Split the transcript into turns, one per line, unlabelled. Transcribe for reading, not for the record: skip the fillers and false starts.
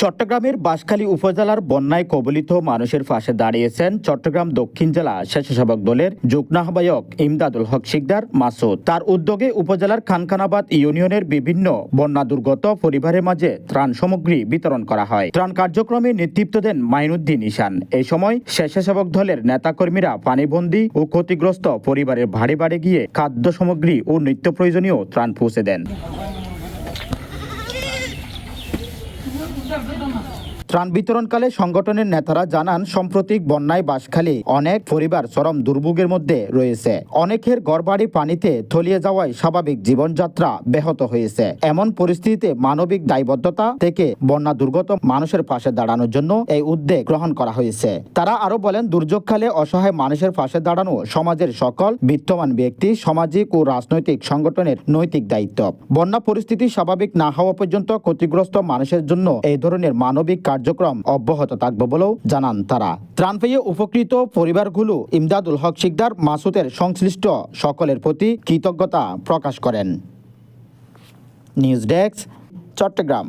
চট্টগ্রামের বাঁশখালী উপজেলার বন্যায় কবলিত মানুষের পাশে দাঁড়িয়েছেন চট্টগ্রাম দক্ষিণ জেলা স্বেচ্ছাসেবক দলের যুগ্ম আহ্বায়ক ইমদাদুল হক শিকদার মাসুদ। তার উদ্যোগে উপজেলার খানখানাবাদ ইউনিয়নের বিভিন্ন বন্যা দুর্গত পরিবারের মাঝে ত্রাণ সামগ্রী বিতরণ করা হয়। ত্রাণ কার্যক্রমে নেতৃত্ব দেন মাইনুদ্দিন ঈশান। এই সময় স্বেচ্ছাসেবক দলের নেতাকর্মীরা পানিবন্দী ও ক্ষতিগ্রস্ত পরিবারের বাড়ি বাড়ি গিয়ে খাদ্য সামগ্রী ও নিত্য প্রয়োজনীয় ত্রাণ পৌঁছে দেন। ত্রাণ বিতরণকালে সংগঠনের নেতারা জানান, সাম্প্রতিক বন্যায় বাঁশখালী অনেক পরিবার চরম দুর্ভোগের মধ্যে রয়েছে। অনেকের ঘরবাড়ি পানিতে তলিয়ে যাওয়ায় স্বাভাবিক জীবনযাত্রা ব্যাহত হয়েছে। এমন পরিস্থিতিতে মানবিক দায়বদ্ধতা থেকে বন্যা দুর্গত মানুষের পাশে দাঁড়ানোর জন্য এই উদ্যোগ গ্রহণ করা হয়েছে। তারা আরো বলেন, দুর্যোগকালে অসহায় মানুষের পাশে দাঁড়ানো সমাজের সকল বিত্তমান ব্যক্তি, সামাজিক ও রাজনৈতিক সংগঠনের নৈতিক দায়িত্ব। বন্যা পরিস্থিতি স্বাভাবিক না হওয়া পর্যন্ত ক্ষতিগ্রস্ত মানুষের জন্য এই ধরনের মানবিক কার্যক্রম অব্যাহত থাকবে বলেও জানান তারা। ত্রাণ পেয়ে উপকৃত পরিবারগুলো ইমদাদুল হক শিকদার মাসুদের সংশ্লিষ্ট সকলের প্রতি কৃতজ্ঞতা প্রকাশ করেন। News desk, Chittagong.